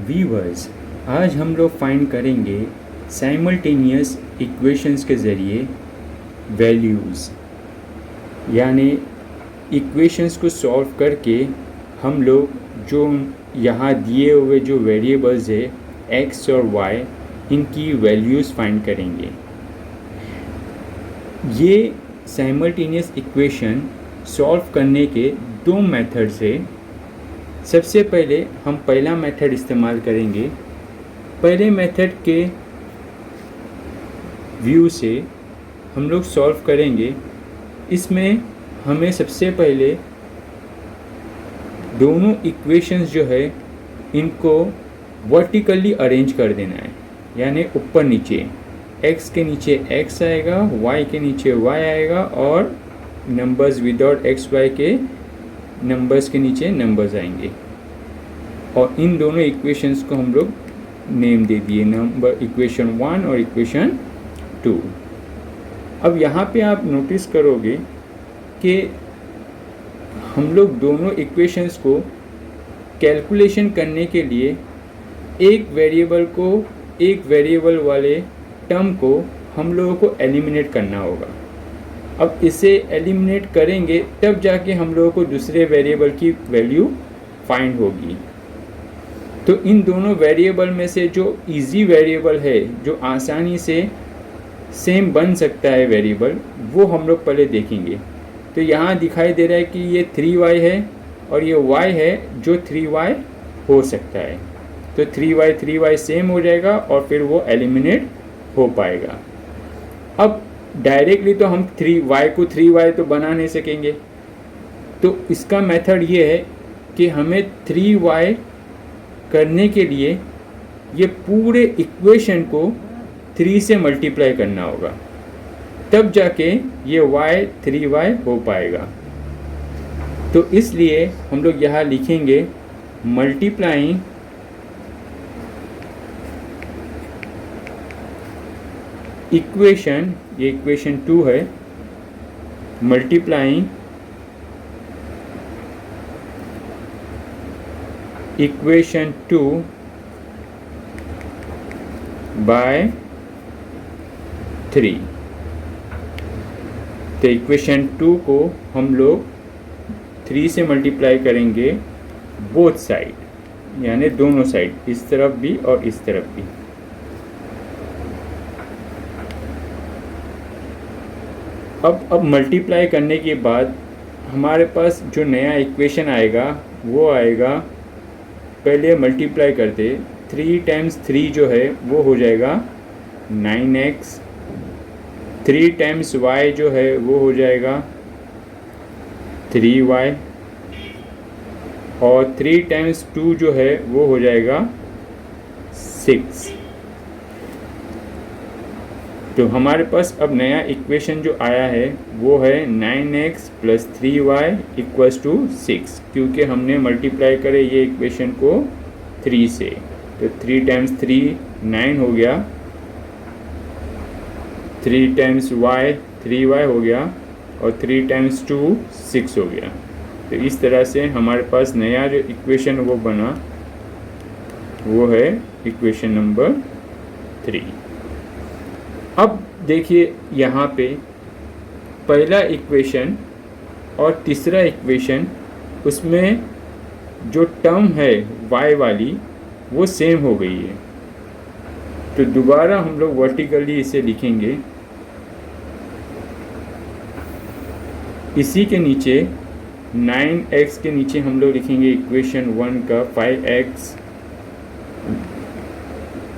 Viewers, आज हम लोग फाइंड करेंगे साइमल्टेनियस इक्वेशंस के ज़रिए वैल्यूज़, यानी इक्वेशंस को सॉल्व करके हम लोग जो यहाँ दिए हुए जो वेरिएबल्स है x और y, इनकी वैल्यूज़ फाइंड करेंगे। ये साइमल्टेनियस इक्वेशन सॉल्व करने के दो मेथड्स है। सबसे पहले हम पहला मेथड इस्तेमाल करेंगे। पहले मेथड के व्यू से हम लोग सॉल्व करेंगे। इसमें हमें सबसे पहले दोनों इक्वेशंस जो है इनको वर्टिकली अरेंज कर देना है, यानी ऊपर नीचे। x के नीचे x आएगा, y के नीचे y आएगा और नंबर्स विदाउट x y के नंबर्स के नीचे नंबर्स आएंगे। और इन दोनों इक्वेशंस को हम लोग नेम दे दिए, नंबर इक्वेशन 1 और इक्वेशन 2। अब यहाँ पे आप नोटिस करोगे कि हम लोग दोनों इक्वेशंस को कैलकुलेशन करने के लिए एक वेरिएबल वाले टर्म को हम लोगों को एलिमिनेट करना होगा। अब इसे एलिमिनेट करेंगे तब जाके हम लोगों को दूसरे वेरिएबल की वैल्यू फाइंड होगी। तो इन दोनों वेरिएबल में से जो इजी वेरिएबल है, जो आसानी से सेम बन सकता है वेरिएबल, वो हम लोग पहले देखेंगे। तो यहाँ दिखाई दे रहा है कि ये 3y है और ये y है जो 3y हो सकता है। तो 3y सेम हो जाएगा और फिर वो एलिमिनेट हो पाएगा। अब डायरेक्टली तो हम 3y को 3y तो बना नहीं सकेंगे, तो इसका मेथड ये है कि हमें 3y करने के लिए ये पूरे इक्वेशन को 3 से मल्टीप्लाई करना होगा, तब जाके ये y 3y हो पाएगा। तो इसलिए हम लोग यहाँ लिखेंगे मल्टीप्लाइंग इक्वेशन, ये इक्वेशन 2 है, मल्टीप्लाइंग इक्वेशन 2 बाय 3। तो इक्वेशन 2 को हम लोग 3 से मल्टीप्लाई करेंगे बोथ साइड, यानी दोनों साइड, इस तरफ भी और इस तरफ भी। अब मल्टीप्लाई करने के बाद हमारे पास जो नया इक्वेशन आएगा वो आएगा, पहले मल्टीप्लाई करते 3 टाइम्स 3 जो है वो हो जाएगा 9x, 3 टाइम्स y जो है वो हो जाएगा 3y, और 3 टाइम्स 2 जो है वो हो जाएगा 6। तो हमारे पास अब नया इक्वेशन जो आया है वो है 9x plus 3y equals to 6, क्योंकि हमने मल्टीप्लाई करे ये इक्वेशन को 3 से। तो 3 टाइम्स 3 9 हो गया, 3 टाइम्स y 3y हो गया, और 3 टाइम्स 2 6 हो गया। तो इस तरह से हमारे पास नया जो इक्वेशन वो बना वो है इक्वेशन नंबर 3। अब देखिए यहाँ पे पहला इक्वेशन और तीसरा इक्वेशन, उसमें जो टर्म है y वाली वो सेम हो गई है। तो दोबारा हम लोग वर्टिकली इसे लिखेंगे। इसी के नीचे 9x के नीचे हम लोग लिखेंगे इक्वेशन 1 का 5x,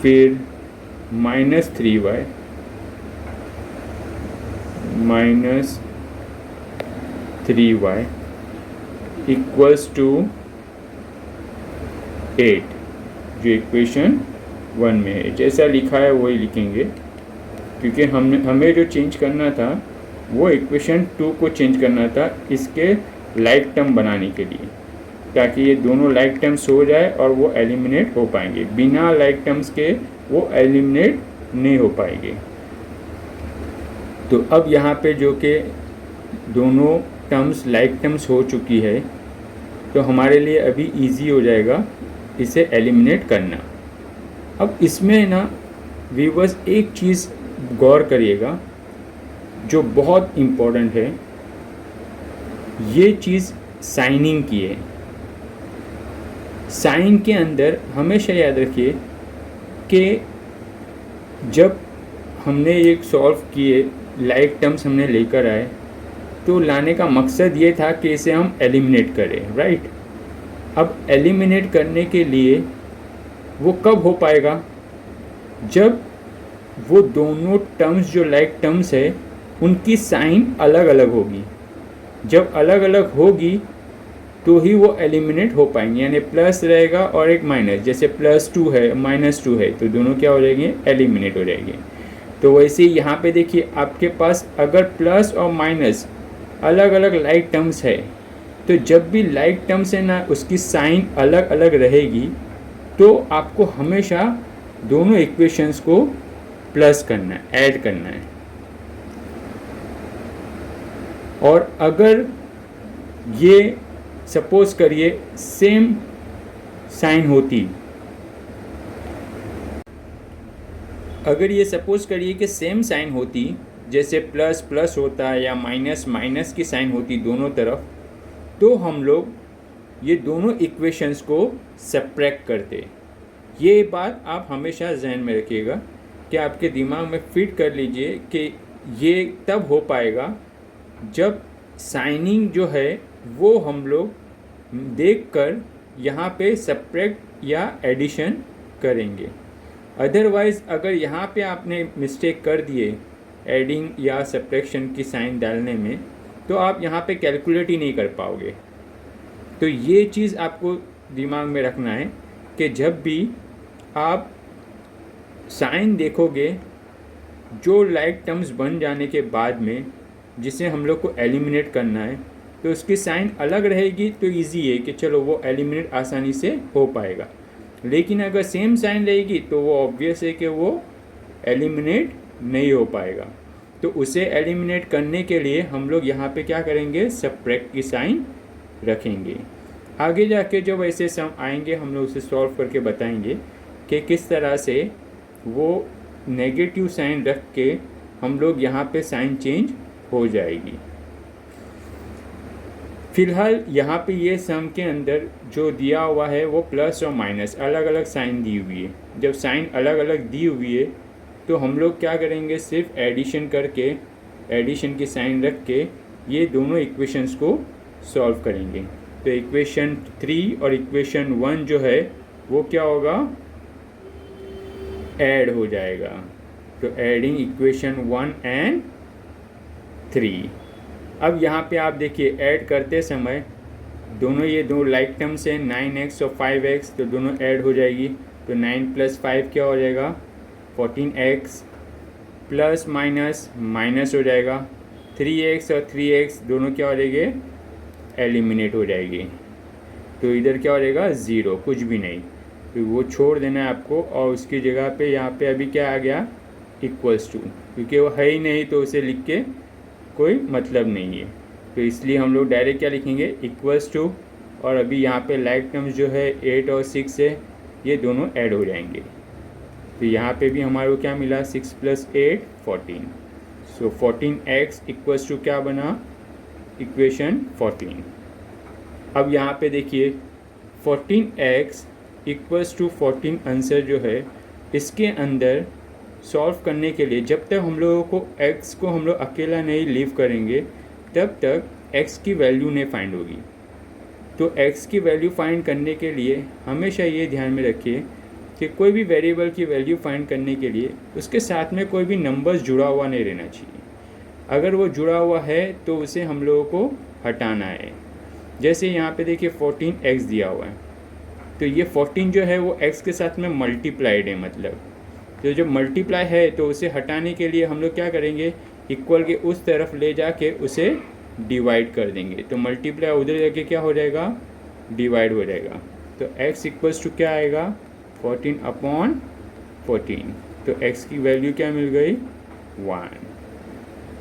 फिर minus 3y minus 3y equals to 8, जो इक्वेशन 1 में है। जैसा लिखा है वही लिखेंगे, क्योंकि हमें जो चेंज करना था वो इक्वेशन 2 को चेंज करना था इसके लाइक टर्म बनाने के लिए, ताकि ये दोनों लाइक टर्म्स हो जाए और वो एलिमिनेट हो पाएंगे। बिना लाइक टर्म्स के वो एलिमिनेट नहीं हो पाएंगे। तो अब यहाँ पे जो कि दोनों टर्म्स लाइक टर्म्स हो चुकी है, तो हमारे लिए अभी इजी हो जाएगा इसे एलिमिनेट करना। अब इसमें ना व्यूअर्स एक चीज़ गौर करिएगा जो बहुत इम्पोर्टेंट है, ये चीज़ साइनिंग की है। साइन के अंदर हमेशा याद रखिए कि जब हमने एक सॉल्व किए, लाइक टर्म्स हमने लेकर आए, तो लाने का मकसद ये था कि इसे हम एलिमिनेट करें, राइट। अब एलिमिनेट करने के लिए वो कब हो पाएगा, जब वो दोनों टर्म्स जो लाइक टर्म्स है उनकी साइन अलग अलग होगी। जब अलग अलग होगी तो ही वो एलिमिनेट हो पाएंगे, यानी प्लस रहेगा और एक माइनस, जैसे +2 है -2 है, तो दोनों क्या हो जाएंगे, एलिमिनेट हो जाएंगे। तो वैसे यहाँ पे देखिए आपके पास अगर प्लस और माइनस अलग अलग लाइक टर्म्स है, तो जब भी लाइक टर्म्स है ना उसकी साइन अलग अलग रहेगी, तो आपको हमेशा दोनों इक्वेशंस को प्लस करना है, ऐड करना है। और अगर ये सपोज करिए सेम साइन होती, अगर ये सपोज करिए कि सेम साइन होती, जैसे प्लस प्लस होता है या माइनस माइनस की साइन होती दोनों तरफ, तो हम लोग ये दोनों इक्वेशंस को सब्ट्रैक्ट करते। ये बात आप हमेशा जहन में रखिएगा कि आपके दिमाग में फिट कर लीजिए कि ये तब हो पाएगा जब साइनिंग जो है वो हम लोग देखकर यहाँ पे सब्ट्रैक्ट या एडिशन करेंगे। अदरवाइज़ अगर यहाँ पे आपने मिस्टेक कर दिए एडिंग या सब्ट्रैक्शन की साइन डालने में, तो आप यहाँ पे कैलकुलेट ही नहीं कर पाओगे। तो ये चीज़ आपको दिमाग में रखना है कि जब भी आप साइन देखोगे जो लाइक टर्म्स बन जाने के बाद में जिसे हम लोग को एलिमिनेट करना है, तो उसकी साइन अलग रहेगी, तो इजी है कि चलो वो एलिमिनेट आसानी से हो पाएगा। लेकिन अगर सेम साइन रहेगी तो वो ऑब्वियस है कि वो एलिमिनेट नहीं हो पाएगा। तो उसे एलिमिनेट करने के लिए हम लोग यहाँ पे क्या करेंगे, सब्ट्रैक्ट की साइन रखेंगे। आगे जाके जब ऐसे सम आएंगे हम लोग उसे सॉल्व करके बताएंगे कि किस तरह से वो नेगेटिव साइन रख के हम लोग यहाँ पे साइन चेंज हो जाएगी। फिलहाल यहाँ पे ये सम के अंदर जो दिया हुआ है वो प्लस और माइनस अलग अलग साइन दी हुई है। जब साइन अलग अलग दी हुई है तो हम लोग क्या करेंगे, सिर्फ एडिशन करके, एडिशन की साइन रख के ये दोनों इक्वेशंस को सॉल्व करेंगे। तो इक्वेशन 3 और इक्वेशन 1 जो है वो क्या होगा, ऐड हो जाएगा। तो एडिंग इक्वेशन 1 एंड 3। अब यहाँ पे आप देखिए ऐड करते समय दोनों ये दो लाइक टर्म्स हैं 9x और 5x, तो दोनों ऐड हो जाएगी। तो 9 + 5 क्या हो जाएगा, 14x, प्लस माइनस माइनस हो जाएगा। 3x और 3x दोनों क्या हो जाएंगे, एलिमिनेट हो जाएगी। तो इधर क्या हो जाएगा, 0, कुछ भी नहीं, तो वो छोड़ देना है आपको। और उसकी जगह पे यहाँ पे अभी क्या आ गया, =, क्योंकि वो है ही नहीं तो उसे लिख के कोई मतलब नहीं है। तो इसलिए हम लोग डायरेक्ट क्या लिखेंगे, =, और अभी यहाँ पे लाइक टर्म्स जो है 8 और 6 है, ये दोनों ऐड हो जाएंगे। तो यहाँ पे भी हमारे को क्या मिला, 6 + 8 14। सो 14x = क्या बना, इक्वेशन 14। अब यहाँ पे देखिए 14x = 14 आंसर जो है, इसके अंदर सॉल्व करने के लिए जब तक हम लोगों को x को हम लोग अकेला नहीं लीव करेंगे तब तक x की वैल्यू नहीं फाइंड होगी। तो x की वैल्यू फाइंड करने के लिए हमेशा ये ध्यान में रखिए कि कोई भी वेरिएबल की वैल्यू फाइंड करने के लिए उसके साथ में कोई भी नंबर्स जुड़ा हुआ नहीं रहना चाहिए। अगर वो जुड़ा हुआ है तो उसे हम लोगों को हटाना है। जैसे यहाँ पे देखिए 14x दिया हुआ है, तो ये 14 जो है वो x के साथ में मल्टीप्लाइड है, मतलब तो जब मल्टीप्लाई है तो उसे हटाने के लिए हम लोग क्या करेंगे, इक्वल के उस तरफ ले जाके उसे डिवाइड कर देंगे। तो मल्टीप्लाई उधर जाके क्या हो जाएगा, डिवाइड हो जाएगा। तो x = क्या आएगा, 14/14। तो x की वैल्यू क्या मिल गई, 1।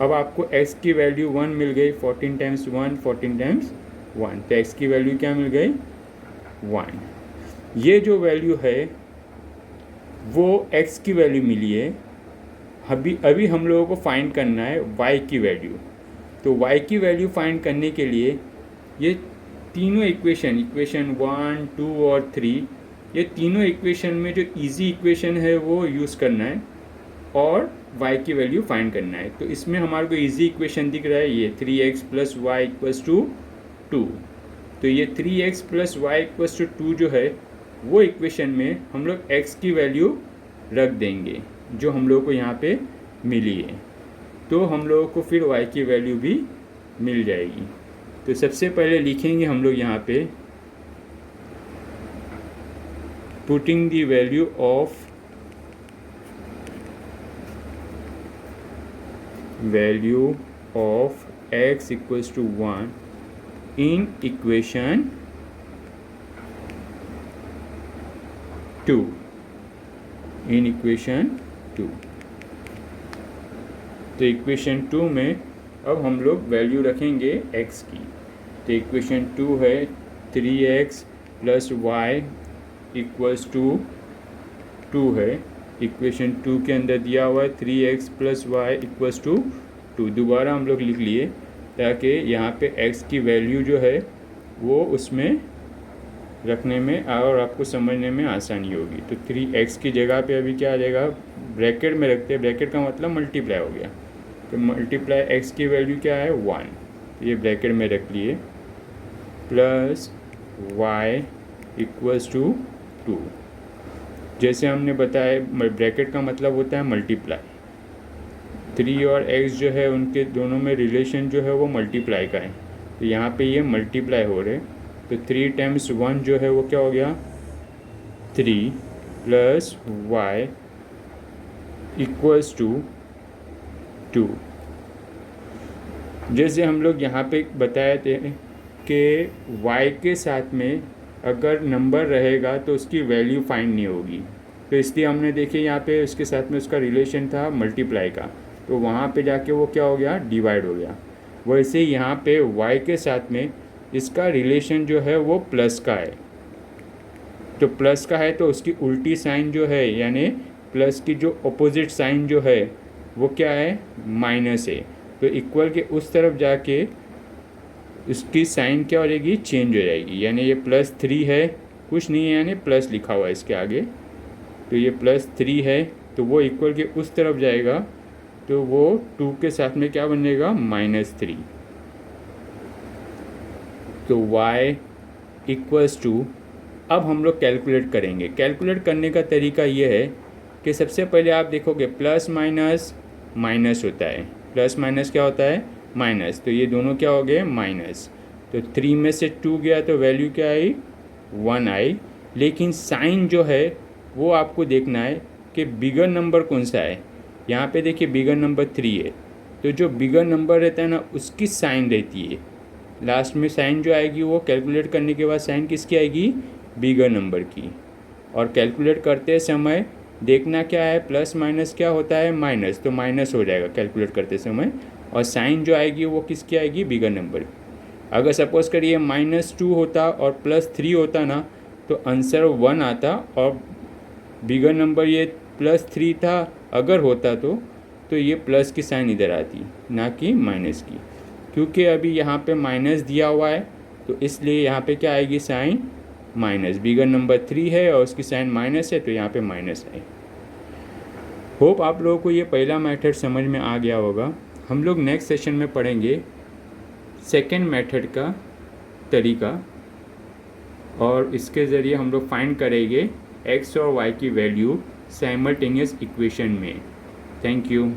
अब आपको x की वैल्यू 1 मिल गई, 14 × 1 14 × 1, तो x की वैल्यू क्या मिल गई, 1। ये जो वैल्यू है वो x की वैल्यू मिली है, अभी हम लोगों को फाइंड करना है y की वैल्यू। तो y की वैल्यू फाइंड करने के लिए ये तीनों इक्वेशन 1, 2 और 3, ये तीनों इक्वेशन में जो इजी इक्वेशन है वो यूज़ करना है और y की वैल्यू फाइंड करना है। तो इसमें हमारे को इजी इक्वेशन दिख रहा है ये 3x + y = 2। तो ये 3x + y = 2 जो है वो इक्वेशन में हम लोग x की वैल्यू रख देंगे जो हम लोग को यहाँ पे मिली है। तो हम लोगों को फिर y की वैल्यू भी मिल जाएगी। तो सबसे पहले लिखेंगे हम लोग यहाँ पे putting the value of x = 1 in equation 2। तो इक्वेशन 2 में अब हम लोग वैल्यू रखेंगे x की। तो इक्वेशन 2 है 3x + y = 2 है। इक्वेशन 2 के अंदर दिया हुआ है 3x + y = 2। दोबारा हम लोग लिख लिए ताकि यहाँ पे x की वैल्यू जो है वो उसमें रखने में और आपको समझने में आसानी होगी। तो 3x की जगह पे अभी क्या आ जाएगा, ब्रैकेट में रखते हैं, ब्रैकेट का मतलब मल्टीप्लाई हो गया। तो मल्टीप्लाई x की वैल्यू क्या है 1, तो ये ब्रैकेट में रख लिए, प्लस y = 2। जैसे हमने बताया ब्रैकेट का मतलब होता है मल्टीप्लाई। 3 और x जो है उनके दोनों में रिलेशन जो है वो मल्टीप्लाई का है। तो यहाँ पे ये मल्टीप्लाई हो रहे, तो 3 × 1 जो है वो क्या हो गया 3 + y = 2। जैसे हम लोग यहाँ पे बताए थे कि y के साथ में अगर नंबर रहेगा तो उसकी वैल्यू फाइंड नहीं होगी, तो इसलिए हमने देखे यहाँ पे उसके साथ में उसका रिलेशन था मल्टीप्लाई का, तो वहाँ पे जाके वो क्या हो गया डिवाइड हो गया। वैसे यहाँ पे y के साथ में इसका रिलेशन जो है वो प्लस का है। तो प्लस का है तो उसकी उल्टी साइन जो है यानी प्लस की जो अपोजिट साइन जो है वो क्या है माइनस है। तो इक्वल के उस तरफ जाके इसकी साइन क्या हो जाएगी चेंज हो जाएगी, यानी ये +3 है, कुछ नहीं है यानी प्लस लिखा हुआ है इसके आगे, तो ये +3 है तो वो इक्वल के उस तरफ जाएगा तो वो 2 के साथ में क्या बनेगा -3। तो y = अब हम लोग कैलकुलेट करेंगे। कैलकुलेट करने का तरीका ये है कि सबसे पहले आप देखोगे प्लस माइनस माइनस होता है, प्लस माइनस क्या होता है माइनस, तो ये दोनों क्या हो गए माइनस। तो 3 में से 2 गया तो वैल्यू क्या आई 1 आई, लेकिन साइन जो है वो आपको देखना है कि बिगर नंबर कौन सा है। यहाँ पे देखिए बिगर नंबर 3 है, तो जो बिगर नंबर रहता है ना उसकी साइन रहती है लास्ट में, साइन जो आएगी वो कैलकुलेट करने के बाद साइन किसकी आएगी बिगर नंबर की। और कैलकुलेट करते समय देखना क्या है प्लस माइनस क्या होता है माइनस, तो माइनस हो जाएगा कैलकुलेट करते समय, और साइन जो आएगी वो किसकी आएगी बिगर नंबर। अगर सपोज़ करिए -2 होता और +3 होता ना तो आंसर 1 आता, और बिगर नंबर ये +3 था अगर होता तो ये प्लस की साइन इधर आती ना कि माइनस की, क्योंकि अभी यहाँ पे माइनस दिया हुआ है तो इसलिए यहाँ पे क्या आएगी साइन माइनस। बिगर नंबर 3 है और उसकी साइन माइनस है तो यहाँ पे माइनस है। होप आप लोगों को ये पहला मेथड समझ में आ गया होगा। हम लोग नेक्स्ट सेशन में पढ़ेंगे सेकेंड मेथड का तरीका, और इसके ज़रिए हम लोग फाइंड करेंगे x और y की वैल्यू साइमल्टेनियस इक्वेशन में। Thank you.